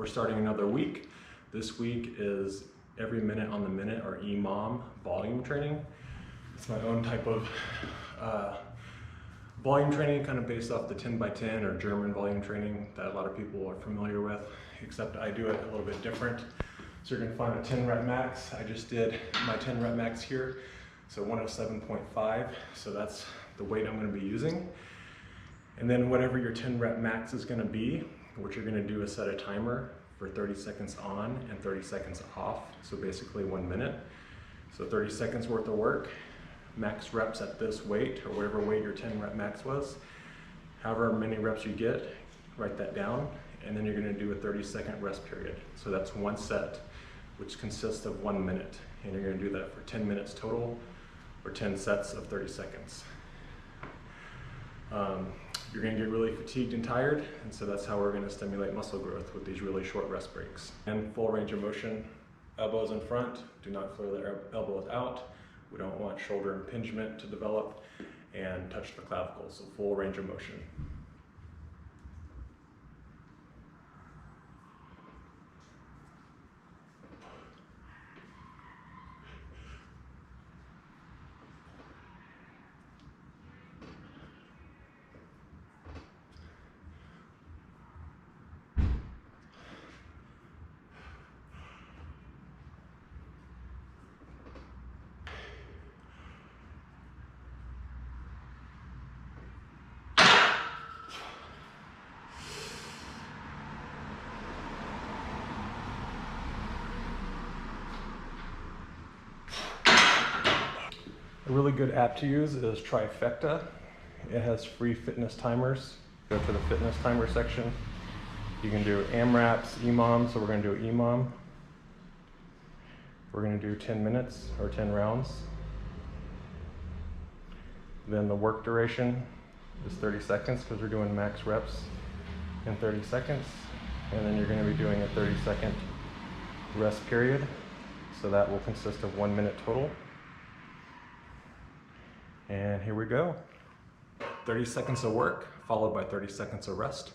starting another week. This week is every minute on the minute, or EMOM volume training. It's my own type of volume training, kind of based off the 10x10 or German volume training that a lot of people are familiar with, except I do it a little bit different. So you're gonna find a 10 rep max. I just did my 10 rep max here. So 107.5, so that's the weight I'm gonna be using. And then whatever your 10 rep max is gonna be, what you're gonna do is set a timer for 30 seconds on and 30 seconds off. So basically 1 minute. So 30 seconds worth of work, max reps at this weight, or whatever weight your 10 rep max was. However many reps you get, write that down. And then you're gonna do a 30-second rest period. So that's one set, which consists of 1 minute. And you're gonna do that for 10 minutes total, or 10 sets of 30 seconds. You're gonna get really fatigued and tired, and so that's how we're gonna stimulate muscle growth, with these really short rest breaks. And full range of motion, elbows in front, do not flare the elbows out. We don't want shoulder impingement to develop, and touch the clavicle, so full range of motion. A really good app to use is Trifecta. It has free fitness timers. Go to the fitness timer section. You can do AMRAPs, EMOM, so we're gonna do EMOM. We're gonna do 10 minutes or 10 rounds. Then the work duration is 30 seconds because we're doing max reps in 30 seconds. And then you're gonna be doing a 30-second rest period. So that will consist of 1 minute total. And here we go. 30 seconds of work, followed by 30 seconds of rest,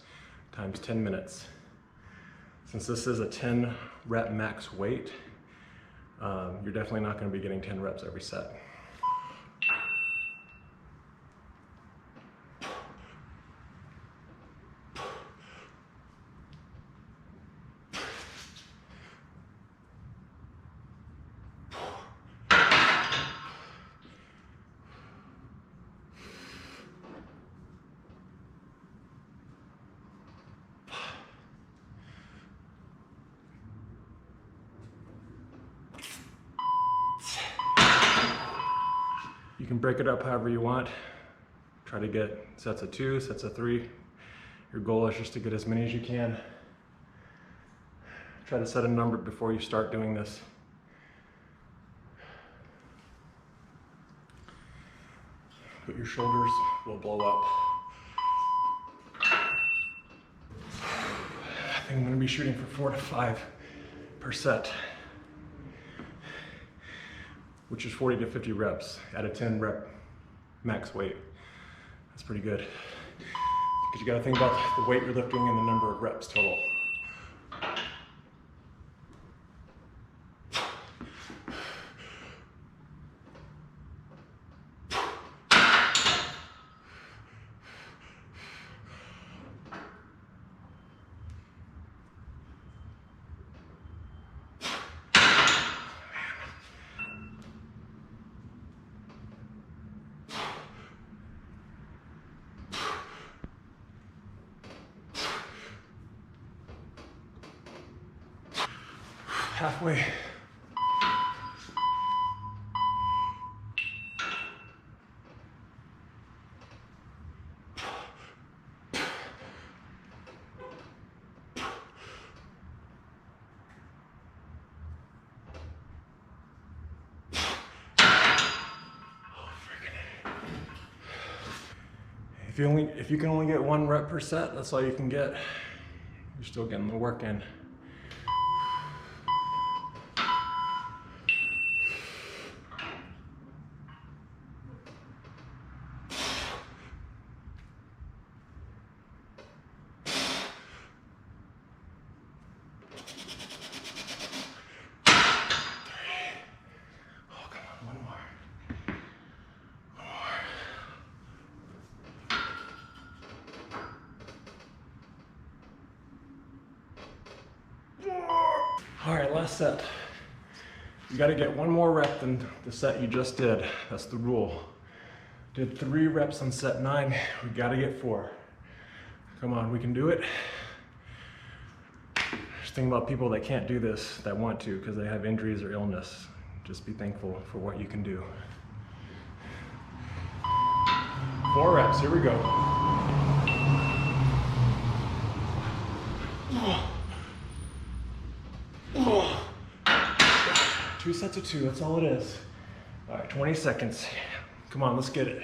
times 10 minutes. Since this is a 10 rep max weight, you're definitely not gonna be getting 10 reps every set. You can break it up however you want. Try to get sets of 2, sets of 3. Your goal is just to get as many as you can. Try to set a number before you start doing this. But your shoulders will blow up. I think I'm gonna be shooting for 4 to 5 per set, which is 40 to 50 reps at a 10 rep max weight. That's pretty good. Because you gotta think about the weight you're lifting and the number of reps total. Halfway. If you can only get 1 rep per set, that's all you can get. You're still getting the work in. All right, last set. You gotta get one more rep than the set you just did. That's the rule. Did 3 reps on set 9, we gotta get 4. Come on, we can do it. Just think about people that can't do this, that want to, because they have injuries or illness. Just be thankful for what you can do. 4 reps, here we go. 2 sets of 2, that's all it is. All right, 20 seconds. Come on, let's get it.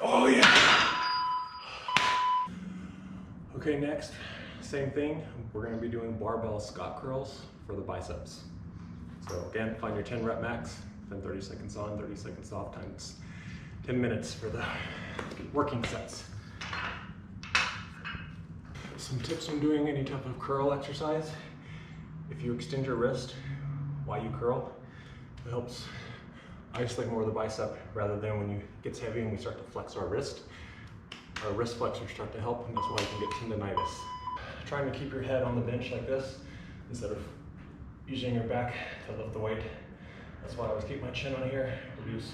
Oh yeah. Okay, next, same thing. We're gonna be doing barbell squat curls for the biceps. So again, find your 10 rep max, then 30 seconds on, 30 seconds off, times 10 minutes for the working sets. Some tips when doing any type of curl exercise. If you extend your wrist while you curl, it helps isolate more of the bicep rather than when it gets heavy and we start to flex our wrist. Our wrist flexors start to help, and that's why you can get tendonitis. Trying to keep your head on the bench like this instead of using your back to lift the weight. That's why I always keep my chin on here, reduce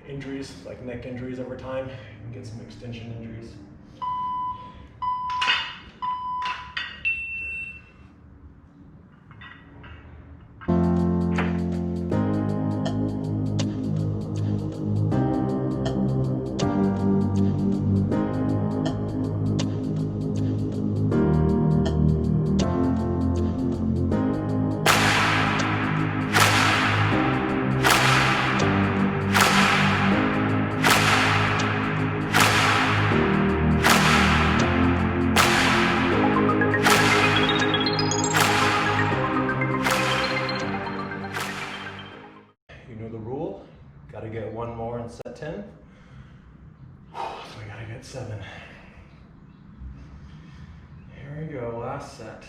injuries like neck injuries over time, and get some extension injuries. Gotta get 1 more in set 10. So we gotta get 7. Here we go, last set.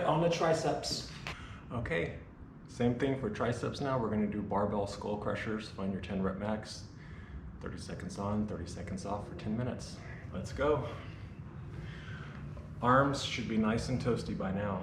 On the triceps. Okay, same thing for triceps now. We're going to do barbell skull crushers. Find your 10 rep max. 30 seconds on, 30 seconds off for 10 minutes. Let's go. Arms should be nice and toasty by now.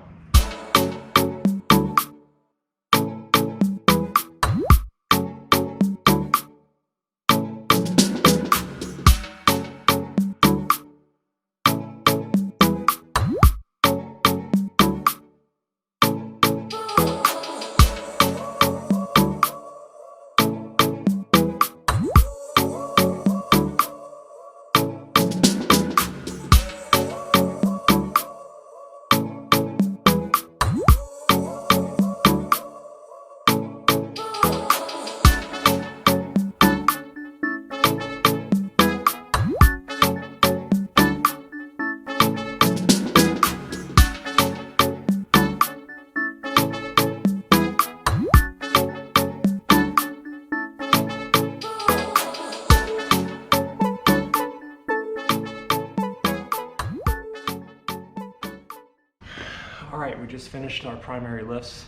All right, we just finished our primary lifts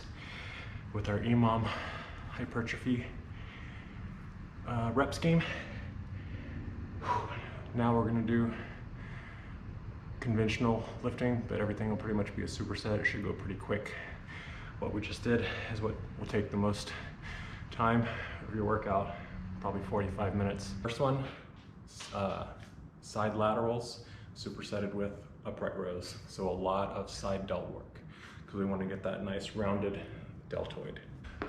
with our EMOM Hypertrophy rep scheme. Now we're gonna do conventional lifting, but everything will pretty much be a superset. It should go pretty quick. What we just did is what will take the most time of your workout, probably 45 minutes. First one, side laterals, supersetted with upright rows. So a lot of side delt work, because we want to get that nice rounded deltoid.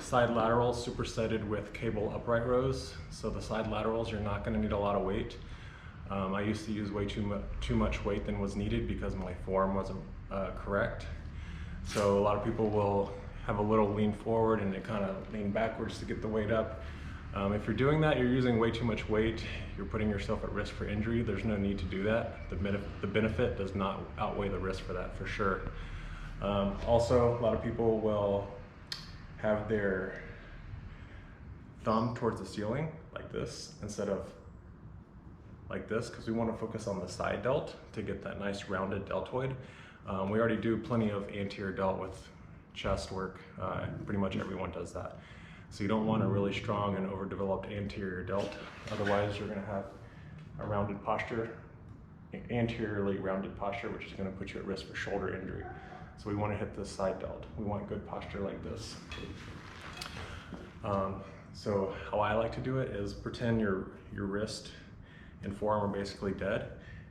side laterals supersetted with cable upright rows. So the side laterals, you're not going to need a lot of weight. I used to use way too much weight than was needed because my form wasn't correct. So a lot of people will have a little lean forward and they kind of lean backwards to get the weight up. If you're doing that, you're using way too much weight. You're putting yourself at risk for injury. There's no need to do that. The benefit does not outweigh the risk for that, for sure. Also, a lot of people will have their thumb towards the ceiling like this instead of like this, because we want to focus on the side delt to get that nice rounded deltoid. We already do plenty of anterior delt with chest work. Pretty much everyone does that. So you don't want a really strong and overdeveloped anterior delt. Otherwise, you're going to have a rounded posture, anteriorly rounded posture, which is going to put you at risk for shoulder injury. So we want to hit the side delt. We want good posture like this. So how I like to do it is pretend your wrist and forearm are basically dead,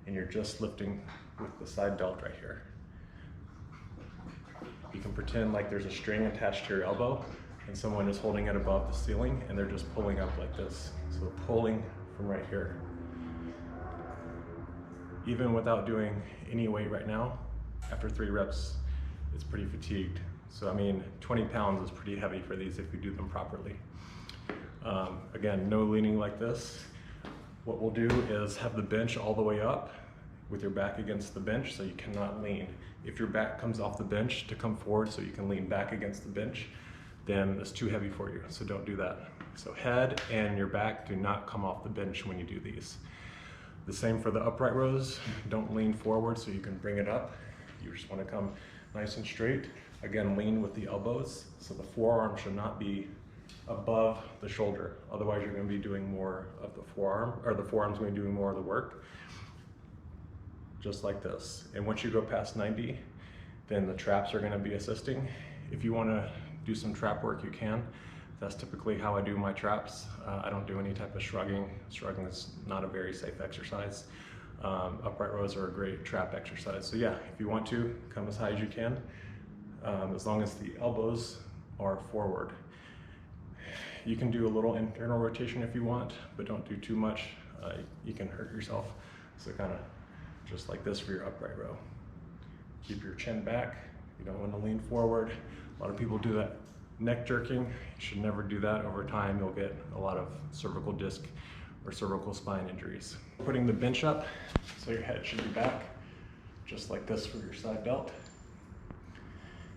and you're just lifting with the side delt right here. You can pretend like there's a string attached to your elbow and someone is holding it above the ceiling and they're just pulling up like this. So they're pulling from right here. Even without doing any weight right now, after 3 reps, it's pretty fatigued. So I mean, 20 pounds is pretty heavy for these if you do them properly. Again, no leaning like this. What we'll do is have the bench all the way up with your back against the bench, so you cannot lean. If your back comes off the bench to come forward so you can lean back against the bench, then it's too heavy for you, so don't do that. So head and your back do not come off the bench when you do these. The same for the upright rows. Don't lean forward so you can bring it up. You just want to come nice and straight. Again, lean with the elbows, so the forearm should not be above the shoulder. Otherwise, you're going to be doing more of the forearm, or the forearm's going to be doing more of the work. Just like this. And once you go past 90, then the traps are going to be assisting. If you want to do some trap work, you can. That's typically how I do my traps. I don't do any type of shrugging. Shrugging is not a very safe exercise. Upright rows are a great trap exercise. So yeah, if you want to, come as high as you can, as long as the elbows are forward. You can do a little internal rotation if you want, but don't do too much. You can hurt yourself. So kind of just like this for your upright row. Keep your chin back. You don't want to lean forward. A lot of people do that neck jerking. You should never do that. Over time, you'll get a lot of cervical disc or cervical spine injuries. Putting the bench up, so your head should be back, just like this for your side delt.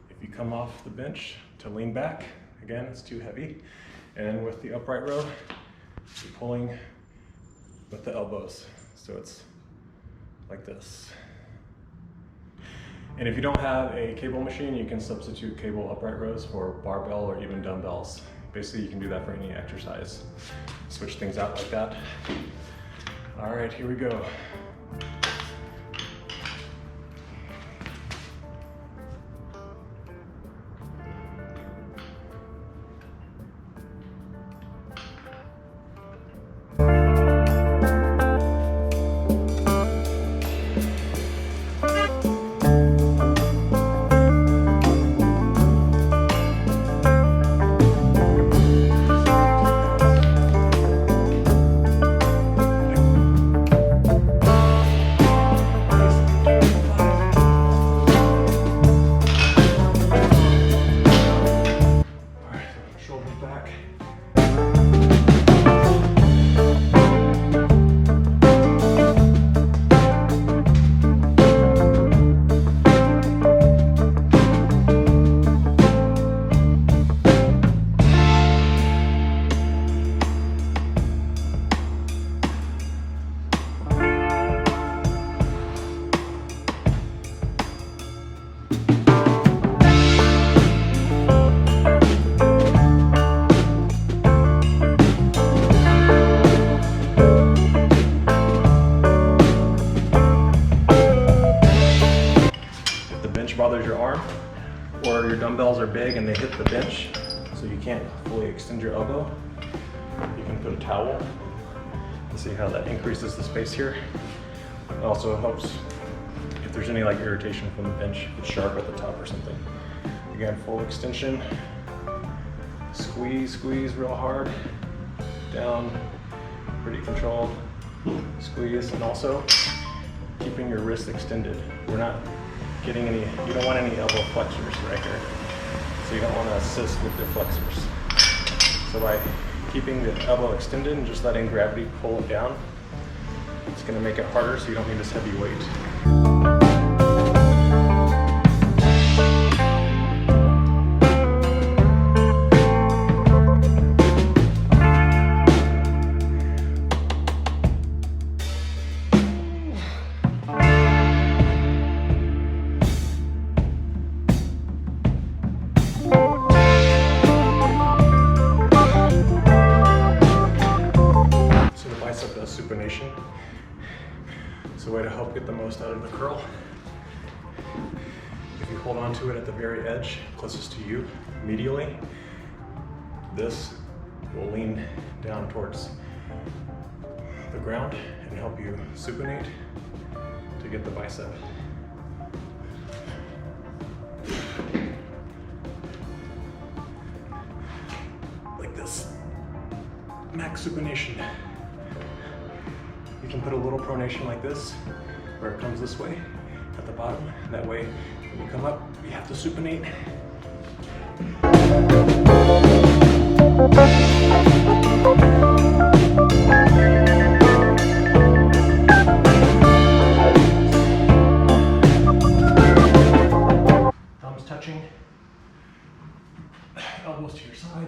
If you come off the bench to lean back, again, it's too heavy. And with the upright row, you're pulling with the elbows. So it's like this. And if you don't have a cable machine, you can substitute cable upright rows for barbell or even dumbbells. Basically, you can do that for any exercise. Switch things out like that. All right, here we go. Bothers your arm, or your dumbbells are big and they hit the bench so you can't fully extend your elbow, you can put a towel and see how that increases the space here. It also helps if there's any like irritation from the bench, if it's sharp at the top or something. Again, full extension, squeeze squeeze real hard, down, pretty controlled, squeeze, and also keeping your wrist extended. We're not getting any, you don't want any elbow flexors right here. So you don't want to assist with your flexors. So by keeping the elbow extended and just letting gravity pull it down, it's going to make it harder so you don't need this heavy weight. Supination. It's a way to help get the most out of the curl. If you hold on to it at the very edge, closest to you, medially, this will lean down towards the ground and help you supinate to get the bicep. Like this, max supination. You can put a little pronation like this, where it comes this way at the bottom. That way, when you come up, you have to supinate. Thumbs touching, elbows to your side,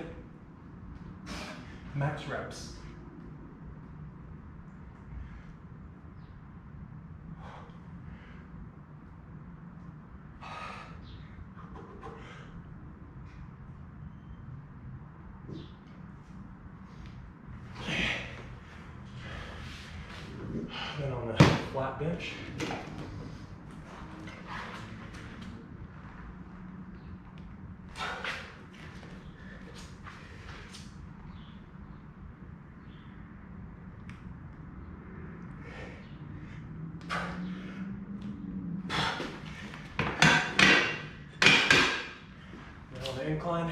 max reps. Then on the flat bench, then on the incline,